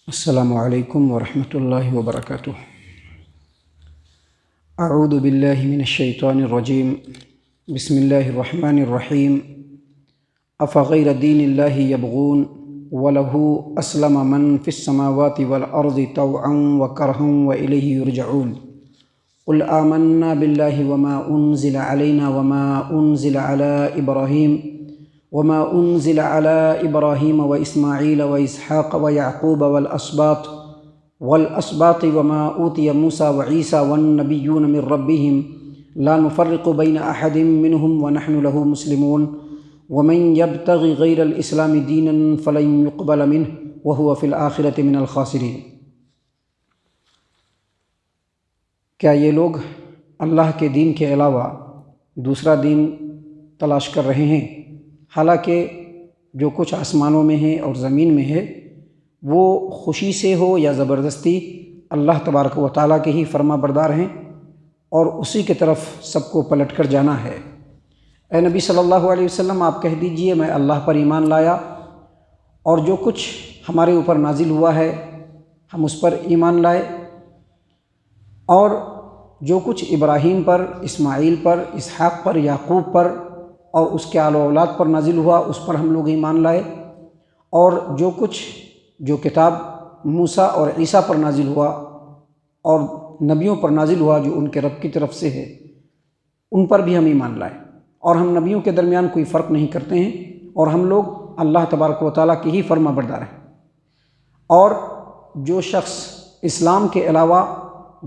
السلام علیکم ورحمۃ اللہ وبرکاتہ۔ اعوذ باللہ من الشیطان الرجیم، بسم اللہ الرحمن الرحیم۔ افغیر دین اللہ یبغون ولہ اسلم من فی السماوات والارض طوعا وکرہا والیہ یرجعون۔ قل آمنا باللہ وما انزل علینا وما انزل علی ابراہیم وما انزل على ابراہیم واسماعیل واسحاق ویعقوب والاسباط وما اوتی موسیٰ وعیسیٰ والنبیون من ربهم لا نفرق بین احد منهم ونحن له مسلمون ومن یبتغ غیر الاسلام دینا فلن يقبل منه وهو في الآخرة من الخاسرین۔ کیا یہ لوگ اللہ کے دین کے علاوہ دوسرا دین تلاش کر رہے ہیں، حالانکہ جو کچھ آسمانوں میں ہے اور زمین میں ہے وہ خوشی سے ہو یا زبردستی اللہ تبارک و تعالیٰ کے ہی فرما بردار ہیں اور اسی کی طرف سب کو پلٹ کر جانا ہے۔ اے نبی صلی اللہ علیہ وسلم، آپ کہہ دیجئے میں اللہ پر ایمان لایا اور جو کچھ ہمارے اوپر نازل ہوا ہے ہم اس پر ایمان لائے، اور جو کچھ ابراہیم پر، اسماعیل پر، اسحاق پر، یعقوب پر اور اس کے آل و اولاد پر نازل ہوا اس پر ہم لوگ ایمان لائے، اور جو کتاب موسیٰ اور عیسیٰ پر نازل ہوا اور نبیوں پر نازل ہوا جو ان کے رب کی طرف سے ہے ان پر بھی ہم ایمان لائے، اور ہم نبیوں کے درمیان کوئی فرق نہیں کرتے ہیں، اور ہم لوگ اللہ تبارک و تعالیٰ کی ہی فرما بردار ہیں۔ اور جو شخص اسلام کے علاوہ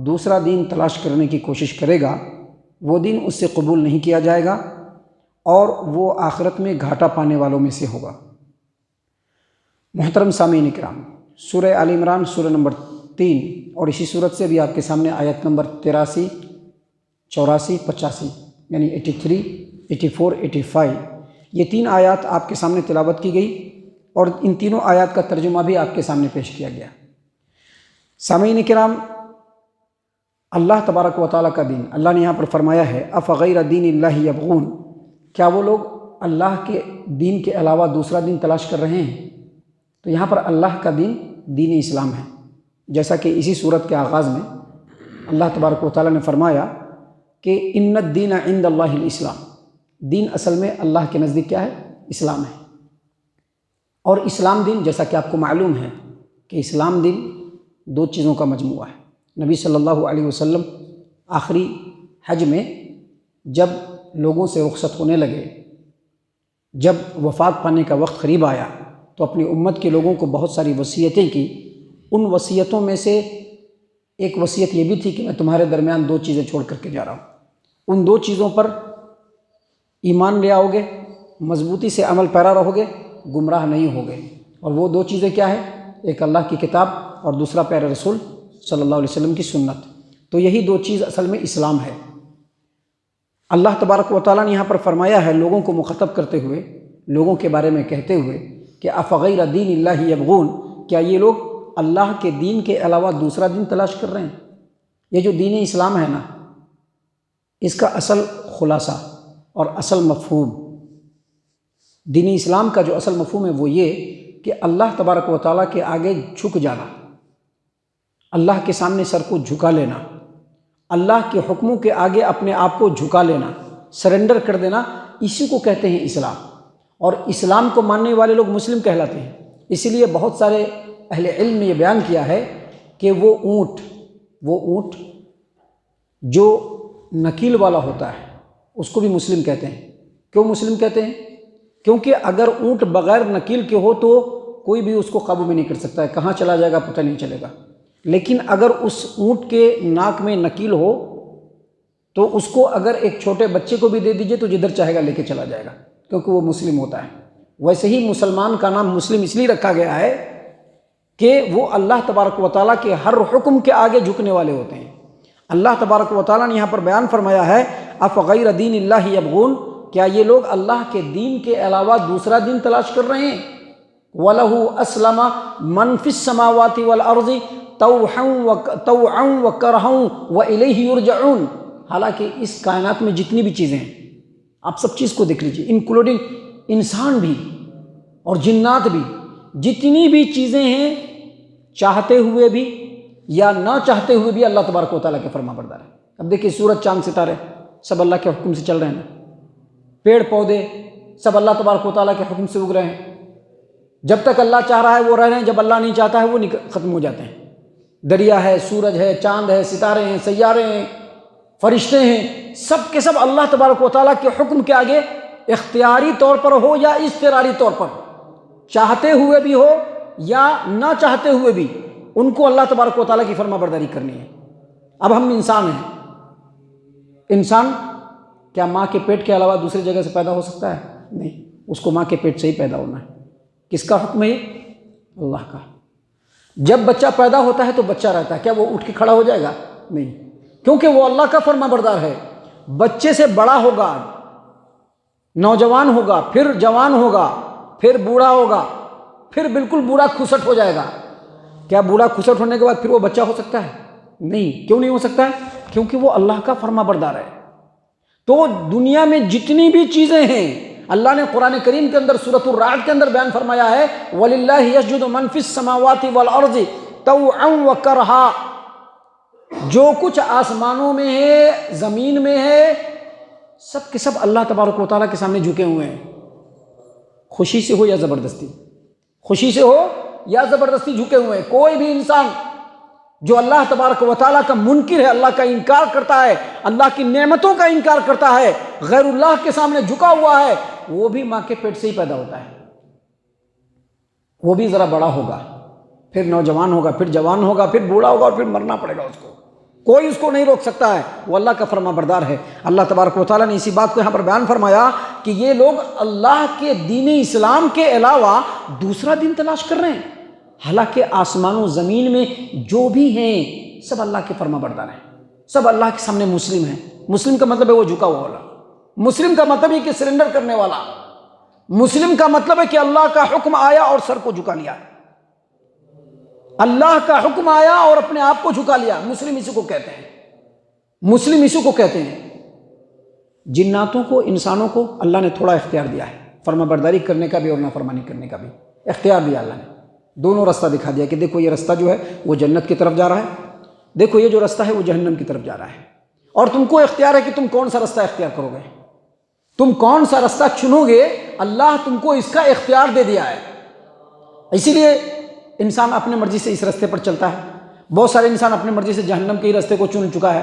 دوسرا دین تلاش کرنے کی کوشش کرے گا وہ دین اس سے قبول نہیں کیا جائے گا اور وہ آخرت میں گھاٹا پانے والوں میں سے ہوگا۔ محترم سامعین کرام، سورہ آل عمران سورہ نمبر 3 اور اسی صورت سے بھی آپ کے سامنے آیت نمبر 83، 84، 85 یعنی 83، 84، 85 یہ 3 آیات آپ کے سامنے تلاوت کی گئی اور ان تینوں آیات کا ترجمہ بھی آپ کے سامنے پیش کیا گیا۔ سامعین کرام، اللہ تبارک و تعالیٰ کا دین، اللہ نے یہاں پر فرمایا ہے افغیر دین اللہ یبغون، کیا وہ لوگ اللہ کے دین کے علاوہ دوسرا دین تلاش کر رہے ہیں؟ تو یہاں پر اللہ کا دین دین اسلام ہے، جیسا کہ اسی صورت کے آغاز میں اللہ تبارک و تعالیٰ نے فرمایا کہ ان الدین عند اللہ الاسلام، دین اصل میں اللہ کے نزدیک کیا ہے؟ اسلام ہے۔ اور اسلام دین، جیسا کہ آپ کو معلوم ہے کہ اسلام دین 2 چیزوں کا مجموعہ ہے۔ نبی صلی اللہ علیہ وسلم آخری حج میں جب لوگوں سے رخصت ہونے لگے، جب وفات پانے کا وقت قریب آیا تو اپنی امت کے لوگوں کو بہت ساری وصیتیں کی۔ ان وصیتوں میں سے ایک وصیت یہ بھی تھی کہ میں تمہارے درمیان 2 چیزیں چھوڑ کر کے جا رہا ہوں، ان 2 چیزوں پر ایمان لے آؤ گے، مضبوطی سے عمل پیرا رہو گے، گمراہ نہیں ہوگے۔ اور وہ 2 چیزیں کیا ہے؟ ایک اللہ کی کتاب اور دوسرا پیارے رسول صلی اللہ علیہ وسلم کی سنت۔ تو یہی 2 چیز اصل میں اسلام ہے۔ اللہ تبارک و تعالیٰ نے یہاں پر فرمایا ہے لوگوں کو مخاطب کرتے ہوئے، لوگوں کے بارے میں کہتے ہوئے کہ افغیر دین اللہ یبغون، کیا یہ لوگ اللہ کے دین کے علاوہ دوسرا دین تلاش کر رہے ہیں؟ یہ جو دین اسلام ہے نا، اس کا اصل خلاصہ اور اصل مفہوم، دین اسلام کا جو اصل مفہوم ہے وہ یہ کہ اللہ تبارک و تعالیٰ کے آگے جھک جانا، اللہ کے سامنے سر کو جھکا لینا، اللہ کے حکموں کے آگے اپنے آپ کو جھکا لینا، سرنڈر کر دینا، اسی کو کہتے ہیں اسلام۔ اور اسلام کو ماننے والے لوگ مسلم کہلاتے ہیں۔ اسی لیے بہت سارے اہل علم نے یہ بیان کیا ہے کہ وہ اونٹ جو نکیل والا ہوتا ہے اس کو بھی مسلم کہتے ہیں۔ کیوں مسلم کہتے ہیں؟ کیونکہ اگر اونٹ بغیر نکیل کے ہو تو کوئی بھی اس کو قابو میں نہیں کر سکتا ہے، کہاں چلا جائے گا پتہ نہیں چلے گا۔ لیکن اگر اس اونٹ کے ناک میں نکیل ہو تو اس کو اگر ایک چھوٹے بچے کو بھی دے دیجئے تو جدھر چاہے گا لے کے چلا جائے گا، کیونکہ وہ مسلم ہوتا ہے۔ ویسے ہی مسلمان کا نام مسلم اس لیے رکھا گیا ہے کہ وہ اللہ تبارک و تعالیٰ کے ہر حکم کے آگے جھکنے والے ہوتے ہیں۔ اللہ تبارک و تعالیٰ نے یہاں پر بیان فرمایا ہے افغیر دین اللہ یبغون، کیا یہ لوگ اللہ کے دین کے علاوہ دوسرا دین تلاش کر رہے ہیں؟ وَلَهُ أَسْلَمَ مَنْ فِي السَّمَاوَاتِ وَالْأَرْضِ طَوْعًا وَكَرْهًا وَإِلَيْهِ يُرْجَعُونَ۔ حالانکہ اس کائنات میں جتنی بھی چیزیں ہیں، آپ سب چیز کو دیکھ لیجئے، انکلوڈنگ انسان بھی اور جنات بھی، جتنی بھی چیزیں ہیں چاہتے ہوئے بھی یا نہ چاہتے ہوئے بھی اللہ تبارک و تعالیٰ کے فرما بردار ہے۔ اب دیکھیے سورج چاند ستارے سب اللہ کے حکم سے چل رہے ہیں، پیڑ پودے سب اللہ تبارک و تعالیٰ کے حکم سے اگ رہے ہیں، جب تک اللہ چاہ رہا ہے وہ رہ رہے ہیں، جب اللہ نہیں چاہتا ہے وہ ختم ہو جاتے ہیں۔ دریا ہے، سورج ہے، چاند ہے، ستارے ہیں، سیارے ہیں، فرشتے ہیں، سب کے سب اللہ تبارک و تعالیٰ کے حکم کے آگے اختیاری طور پر ہو یا اضطراری طور پر، چاہتے ہوئے بھی ہو یا نہ چاہتے ہوئے بھی، ان کو اللہ تبارک و تعالیٰ کی فرما برداری کرنی ہے۔ اب ہم انسان ہیں، انسان کیا ماں کے پیٹ کے علاوہ دوسری جگہ سے پیدا ہو سکتا ہے؟ نہیں، اس کو ماں کے پیٹ سے ہی پیدا ہونا ہے۔ کس کا حکم ہے یہ؟ اللہ کا۔ جب بچہ پیدا ہوتا ہے تو بچہ رہتا ہے، کیا وہ اٹھ کے کھڑا ہو جائے گا؟ نہیں، کیونکہ وہ اللہ کا فرما بردار ہے۔ بچے سے بڑا ہوگا، نوجوان ہوگا، پھر جوان ہوگا، پھر بوڑھا ہوگا، پھر بالکل بوڑھا کھسٹ ہو جائے گا۔ کیا بوڑھا کھسٹ ہونے کے بعد پھر وہ بچہ ہو سکتا ہے؟ نہیں۔ کیوں نہیں ہو سکتا ہے؟ کیونکہ وہ اللہ کا فرما بردار ہے۔ تو دنیا میں جتنی بھی چیزیں ہیں، اللہ نے قرآن کریم کے اندر سورۃ الرعد کے اندر بیان فرمایا ہے، وَلِلَّهِ يَسْجُدُ مَن فِي السَّمَاوَاتِ وَالْأَرْضِ طَوْعًا وَكَرْهًا، جو کچھ آسمانوں میں ہے، زمین میں ہے، سب کے سب اللہ تبارک و تعالیٰ کے سامنے جھکے ہوئے ہیں، خوشی سے ہو یا زبردستی، خوشی سے ہو یا زبردستی جھکے ہوئے ہیں۔ کوئی بھی انسان جو اللہ تبارک و تعالیٰ کا منکر ہے، اللہ کا انکار کرتا ہے، اللہ کی نعمتوں کا انکار کرتا ہے، غیر اللہ کے سامنے جھکا ہوا ہے، وہ بھی ماں کے پیٹ سے ہی پیدا ہوتا ہے۔ وہ بھی ذرا بڑا ہوگا، پھر نوجوان ہوگا، پھر جوان ہوگا، پھر بوڑھا ہوگا، اور پھر مرنا پڑے گا اس کو۔ کوئی اس کو نہیں روک سکتا ہے، وہ اللہ کا فرما بردار ہے۔ اللہ تبارک و تعالیٰ نے اسی بات کو یہاں پر بیان فرمایا کہ یہ لوگ اللہ کے دین اسلام کے علاوہ دوسرا دین تلاش کر رہے ہیں، حالانکہ آسمان و زمین میں جو بھی ہیں سب اللہ کے فرما بردار ہیں، سب اللہ کے سامنے مسلم ہیں۔ مسلم کا مطلب ہے وہ جھکا ہوا والا، مسلم کا مطلب ہے کہ سرنڈر کرنے والا، مسلم کا مطلب ہے کہ اللہ کا حکم آیا اور سر کو جھکا لیا، اللہ کا حکم آیا اور اپنے آپ کو جھکا لیا۔ مسلم اسی کو کہتے ہیں، مسلم اسی کو کہتے ہیں۔ جناتوں کو، انسانوں کو اللہ نے تھوڑا اختیار دیا ہے، فرما برداری کرنے کا بھی اور نافرمانی کرنے کا بھی اختیار دیا اللہ نے۔ دونوں رستہ دکھا دیا کہ دیکھو یہ رستہ جو ہے وہ جنت کی طرف جا رہا ہے، دیکھو یہ جو رستہ ہے وہ جہنم کی طرف جا رہا ہے، اور تم کو اختیار ہے کہ تم کون سا رستہ اختیار کرو گے، تم کون سا رستہ چنو گے۔ اللہ تم کو اس کا اختیار دے دیا ہے، اسی لیے انسان اپنے مرضی سے اس رستے پر چلتا ہے۔ بہت سارے انسان اپنے مرضی سے جہنم کے ہی رستے کو چن چکا ہے۔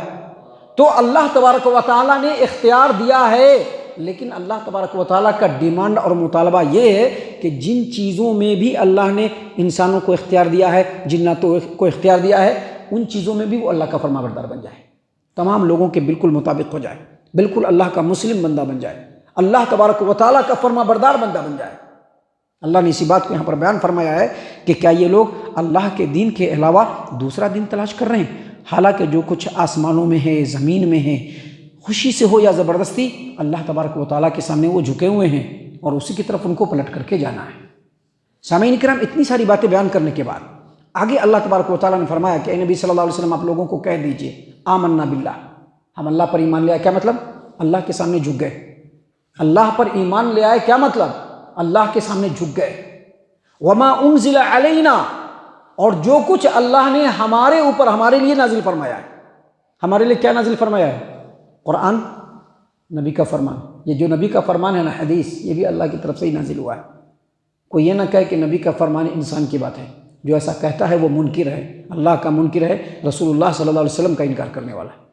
تو اللہ تبارک و تعالیٰ نے اختیار دیا ہے، لیکن اللہ تبارک و تعالیٰ کا ڈیمانڈ اور مطالبہ یہ ہے کہ جن چیزوں میں بھی اللہ نے انسانوں کو اختیار دیا ہے، جناتوں کو اختیار دیا ہے، ان چیزوں میں بھی وہ اللہ کا فرما بردار بن جائے، تمام لوگوں کے بالکل مطابق ہو جائے، بالکل اللہ کا مسلم بندہ بن جائے، اللہ تبارک و تعالیٰ کا فرما بردار بندہ بن جائے۔ اللہ نے اسی بات کو یہاں پر بیان فرمایا ہے کہ کیا یہ لوگ اللہ کے دین کے علاوہ دوسرا دین تلاش کر رہے ہیں، حالانکہ جو کچھ آسمانوں میں ہے، زمین میں ہے، خوشی سے ہو یا زبردستی، اللہ تبارک و تعالیٰ کے سامنے وہ جھکے ہوئے ہیں، اور اسی کی طرف ان کو پلٹ کر کے جانا ہے۔ سامعین کرام، اتنی ساری باتیں بیان کرنے کے بعد آگے اللہ تبارک و تعالیٰ نے فرمایا کہ اے نبی صلی اللہ علیہ وسلم، آپ لوگوں کو کہہ دیجئے آمنا باللہ، ہم اللہ پر ایمان لے آئے۔ کیا مطلب؟ اللہ کے سامنے جھک گئے، اللہ پر ایمان لے آئے۔ کیا مطلب؟ اللہ کے سامنے جھک گئے۔ وما انزل علینا، اور جو کچھ اللہ نے ہمارے اوپر، ہمارے لیے نازل فرمایا ہے۔ ہمارے لیے کیا نازل فرمایا ہے؟ قرآن، نبی کا فرمان۔ یہ جو نبی کا فرمان ہے نا، حدیث، یہ بھی اللہ کی طرف سے ہی نازل ہوا ہے۔ کوئی یہ نہ کہے کہ نبی کا فرمان انسان کی بات ہے، جو ایسا کہتا ہے وہ منکر ہے، اللہ کا منکر ہے، رسول اللہ صلی اللہ علیہ وسلم کا انکار کرنے والا ہے۔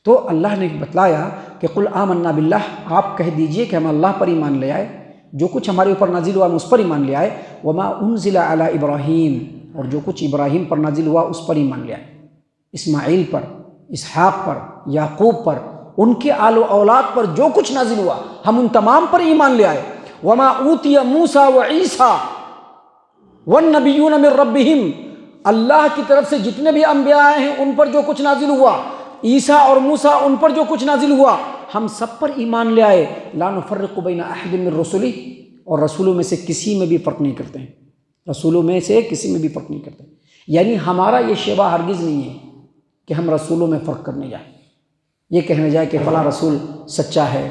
تو اللہ نے بتلایا کہ قل آمنا باللہ، آپ کہہ دیجئے کہ ہم اللہ پر ایمان لے آئے، جو کچھ ہمارے اوپر نازل ہوا ہم اس پر ایمان لے آئے۔ وما انزل علی ابراہیم، اور جو کچھ ابراہیم پر نازل ہوا اس پر ایمان لے آئے، اسماعیل پر، اسحاق پر، یعقوب پر، ان کے آل و اولاد پر جو کچھ نازل ہوا ہم ان تمام پر ایمان لے آئے۔ وما اوتی موسیٰ وعیسیٰ والنبیون من ربہم، اللہ کی طرف سے جتنے بھی انبیاء آئے ہیں ان پر جو کچھ نازل ہوا، عیسیٰ اور موسیٰ ان پر جو کچھ نازل ہوا، ہم سب پر ایمان لے آئے۔ لا نفرق بین احد من رسلہ، اور رسولوں میں سے کسی میں بھی فرق نہیں کرتے ہیں، رسولوں میں سے کسی میں بھی فرق نہیں کرتے۔ یعنی ہمارا یہ شیوا ہرگز نہیں ہے کہ ہم رسولوں میں فرق کرنے جائیں، یہ کہنے جائے کہ فلاں رسول سچا ہے،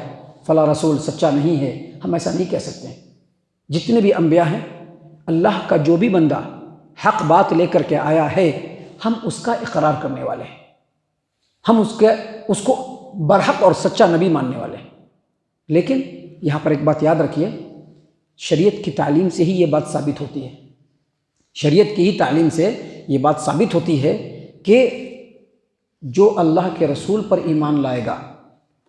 فلاں رسول سچا نہیں ہے، ہم ایسا نہیں کہہ سکتے ہیں۔ جتنے بھی انبیاء ہیں، اللہ کا جو بھی بندہ حق بات لے کر کے آیا ہے، ہم اس کا اقرار کرنے والے ہیں، ہم اس کو برحق اور سچا نبی ماننے والے ہیں۔ لیکن یہاں پر ایک بات یاد رکھیے، شریعت کی تعلیم سے ہی یہ بات ثابت ہوتی ہے، شریعت کی ہی تعلیم سے یہ بات ثابت ہوتی ہے کہ جو اللہ کے رسول پر ایمان لائے گا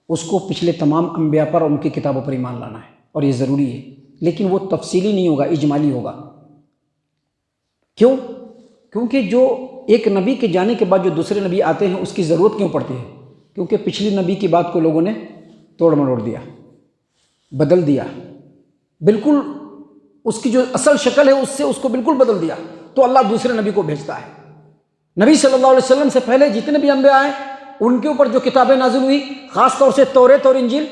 اس کو پچھلے تمام انبیاء پر اور ان کی کتابوں پر ایمان لانا ہے، اور یہ ضروری ہے، لیکن وہ تفصیلی نہیں ہوگا، اجمالی ہوگا۔ کیوں؟ کیونکہ جو ایک نبی کے جانے کے بعد جو دوسرے نبی آتے ہیں اس کی ضرورت کیوں پڑتی ہے؟ کیونکہ پچھلی نبی کی بات کو لوگوں نے توڑ مروڑ دیا، بدل دیا، بالکل اس کی جو اصل شکل ہے اس سے اس کو بالکل بدل دیا، تو اللہ دوسرے نبی کو بھیجتا ہے۔ نبی صلی اللہ علیہ وسلم سے پہلے جتنے بھی انبیاء آئے ان کے اوپر جو کتابیں نازل ہوئی، خاص طور سے توریت اور انجیل،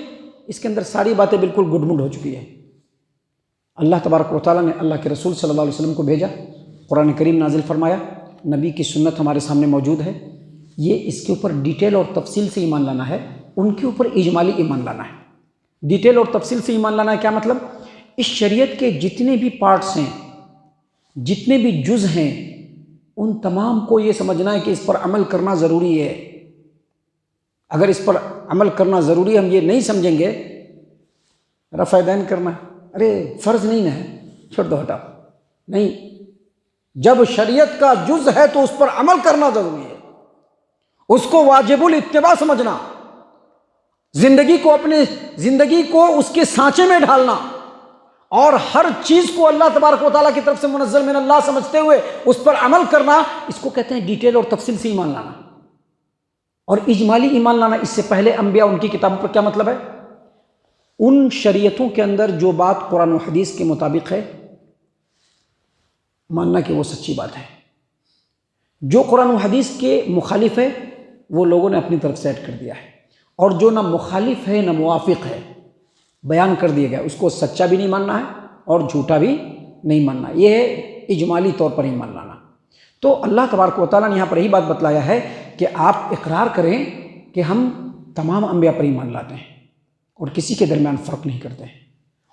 اس کے اندر ساری باتیں بالکل گڈمڈ ہو چکی ہیں۔ اللہ تبارک و تعالیٰ نے اللہ کے رسول صلی اللہ علیہ وسلم کو بھیجا، قرآن کریم نازل فرمایا، نبی کی سنت ہمارے سامنے موجود ہے، یہ اس کے اوپر ڈیٹیل اور تفصیل سے ایمان لانا ہے، ان کے اوپر اجمالی ایمان لانا ہے۔ ڈیٹیل اور تفصیل سے ایمان لانا ہے کیا مطلب؟ اس شریعت کے جتنے بھی پارٹس ہیں، جتنے بھی جز ہیں، ان تمام کو یہ سمجھنا ہے کہ اس پر عمل کرنا ضروری ہے۔ اگر اس پر عمل کرنا ضروری ہے، ہم یہ نہیں سمجھیں گے رفع دین کرنا ارے فرض نہیں ہے، چھوڑ دو، ہٹا، نہیں، جب شریعت کا جز ہے تو اس پر عمل کرنا ضروری ہے، اس کو واجب الاتباع سمجھنا، اپنے زندگی کو اس کے سانچے میں ڈھالنا، اور ہر چیز کو اللہ تبارک و تعالیٰ کی طرف سے منزل من اللہ سمجھتے ہوئے اس پر عمل کرنا، اس کو کہتے ہیں ڈیٹیل اور تفصیل سے ایمان لانا۔ اور اجمالی ایمان لانا، اس سے پہلے انبیاء ان کی کتابوں پر کیا مطلب ہے؟ ان شریعتوں کے اندر جو بات قرآن و حدیث کے مطابق ہے ماننا کہ وہ سچی بات ہے، جو قرآن و حدیث کے مخالف ہے وہ لوگوں نے اپنی طرف سے ایڈ کر دیا ہے، اور جو نہ مخالف ہے نہ موافق ہے بیان کر دیا گیا، اس کو سچا بھی نہیں ماننا ہے اور جھوٹا بھی نہیں ماننا، یہ ہے اجمالی طور پر ایمان لانا۔ تو اللہ تبارک و تعالیٰ نے یہاں پر یہی بات بتلایا ہے کہ آپ اقرار کریں کہ ہم تمام انبیاء پر ایمان لاتے ہیں اور کسی کے درمیان فرق نہیں کرتے ہیں۔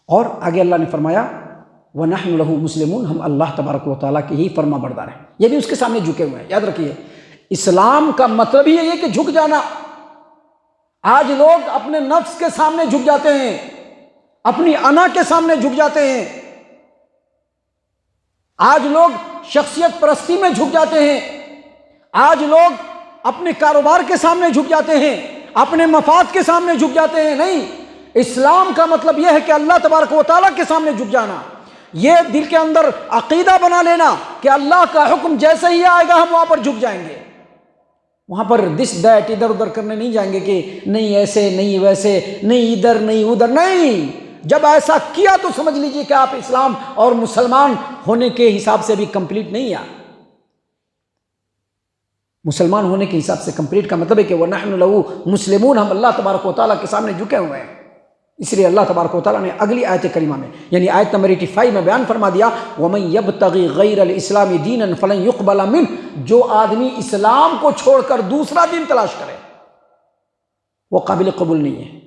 اور آگے اللہ نے فرمایا وَنَحْنُ لَهُ مُسْلِمُونَ، ہم اللہ تبارک و تعالیٰ کے ہی فرما بردار ہیں، یعنی اس کے سامنے جھکے ہوئے ہیں۔ یاد رکھیے، اسلام کا مطلب ہی یہ کہ جھک جانا۔ آج لوگ اپنے نفس کے سامنے جھک جاتے ہیں، اپنی انا کے سامنے جھک جاتے ہیں، آج لوگ شخصیت پرستی میں جھک جاتے ہیں، آج لوگ اپنے کاروبار کے سامنے جھک جاتے ہیں، اپنے مفاد کے سامنے جھک جاتے ہیں۔ نہیں، اسلام کا مطلب یہ ہے کہ اللہ تبارک و تعالیٰ کے سامنے جھک جانا، یہ دل کے اندر عقیدہ بنا لینا کہ اللہ کا حکم جیسے ہی آئے گا ہم وہاں پر جھک جائیں گے، وہاں پر دس دیٹ ادھر ادھر کرنے نہیں جائیں گے کہ نہیں ایسے نہیں ویسے، نہیں ادھر نہیں ادھر، نہیں۔ جب ایسا کیا تو سمجھ لیجئے کہ آپ اسلام اور مسلمان ہونے کے حساب سے بھی کمپلیٹ نہیں ہیں۔ مسلمان ہونے کے حساب سے کمپلیٹ کا مطلب ہے کہ وَنَحْنُ لَهُ مُسْلِمُونَ، ہم اللہ تبارک و تعالیٰ کے سامنے جھکے ہوئے ہیں۔ اس لیے اللہ تبارک و تعالیٰ نے اگلی آیت کریمہ میں، یعنی آیت نمبر 85 میں بیان فرما دیا وَمَن يَبْتَغِ غَيْرَ الْإِسْلَامِ دِينًا فَلَن يُقْبَلَ مِنْهُ، جو آدمی اسلام کو چھوڑ کر دوسرا دین تلاش کرے وہ قابل قبول نہیں ہے،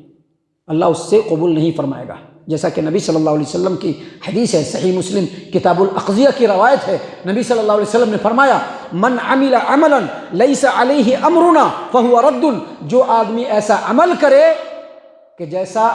اللہ اس سے قبول نہیں فرمائے گا۔ جیسا کہ نبی صلی اللہ علیہ وسلم کی حدیث ہے، صحیح مسلم کتاب الاقضیہ کی روایت ہے، نبی صلی اللہ علیہ وسلم نے فرمایا من عمل عملا لیس علیہ امرنا فہو رد، جو آدمی ایسا عمل کرے کہ جیسا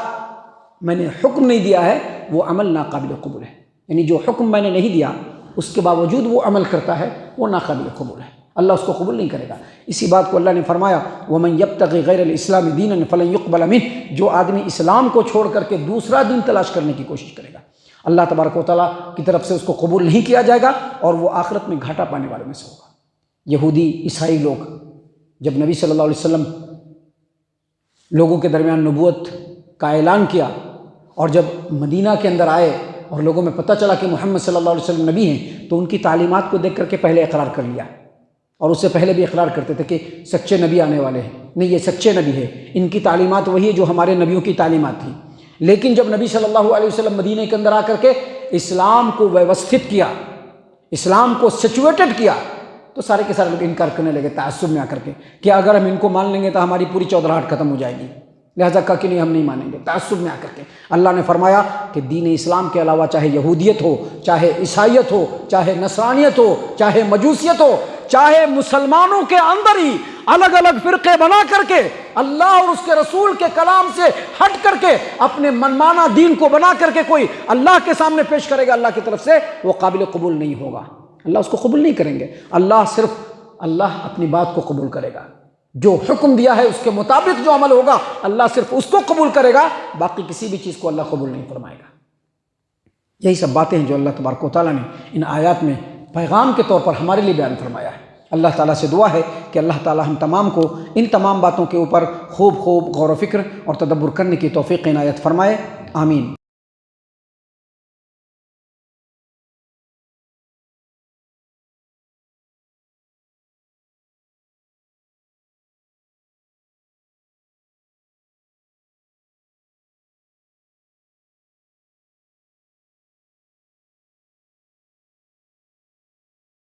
میں نے حکم نہیں دیا ہے وہ عمل ناقابل قبول ہے، یعنی جو حکم میں نے نہیں دیا اس کے باوجود وہ عمل کرتا ہے وہ ناقابل قبول ہے، اللہ اس کو قبول نہیں کرے گا۔ اسی بات کو اللہ نے فرمایا وَمَن يَبْتَغِ غَيْرَ الْإِسْلَامِ دِينًا فَلَن يُقْبَلَ مِنْهُ، جو آدمی اسلام کو چھوڑ کر کے دوسرا دین تلاش کرنے کی کوشش کرے گا اللہ تبارک و تعالیٰ کی طرف سے اس کو قبول نہیں کیا جائے گا اور وہ آخرت میں گھاٹا پانے والوں میں سے ہوگا۔ یہودی عیسائی لوگ جب نبی صلی اللہ علیہ وسلم لوگوں کے درمیان نبوت کا اعلان کیا اور جب مدینہ کے اندر آئے اور لوگوں میں پتہ چلا کہ محمد صلی اللہ علیہ وسلم نبی ہیں تو ان کی تعلیمات کو دیکھ کر کے پہلے اقرار کر لیا، اور اس سے پہلے بھی اقرار کرتے تھے کہ سچے نبی آنے والے ہیں، نہیں یہ سچے نبی ہے، ان کی تعلیمات وہی ہے جو ہمارے نبیوں کی تعلیمات تھیں۔ لیکن جب نبی صلی اللہ علیہ وسلم مدینہ کے اندر آ کر کے اسلام کو ویوستھت کیا، اسلام کو سچویٹڈ کیا، تو سارے کے سارے لوگ انکار کرنے لگے تعصب میں آ کر کے کہ اگر ہم ان کو مان لیں گے تو ہماری پوری چودراہٹ ختم ہو جائے گی، لہذا کہا کہ نہیں ہم نہیں مانیں گے تعصب میں آ کر کے۔ اللہ نے فرمایا کہ دین اسلام کے علاوہ چاہے یہودیت ہو، چاہے عیسائیت ہو، چاہے نصرانیت ہو، چاہے مجوسیت ہو، چاہے مسلمانوں کے اندر ہی الگ الگ فرقے بنا کر کے اللہ اور اس کے رسول کے کلام سے ہٹ کر کے اپنے منمانا دین کو بنا کر کے کوئی اللہ کے سامنے پیش کرے گا اللہ کی طرف سے، وہ قابل قبول نہیں ہوگا، اللہ اس کو قبول نہیں کریں گے۔ اللہ اپنی بات کو قبول کرے گا، جو حکم دیا ہے اس کے مطابق جو عمل ہوگا اللہ صرف اس کو قبول کرے گا، باقی کسی بھی چیز کو اللہ قبول نہیں فرمائے گا۔ یہی سب باتیں ہیں جو اللہ تبارک و تعالیٰ نے ان آیات میں پیغام کے طور پر ہمارے لیے بیان فرمایا ہے۔ اللہ تعالیٰ سے دعا ہے کہ اللہ تعالیٰ ہم تمام کو ان تمام باتوں کے اوپر خوب غور و فکر اور تدبر کرنے کی توفیق عنایت فرمائے، آمین۔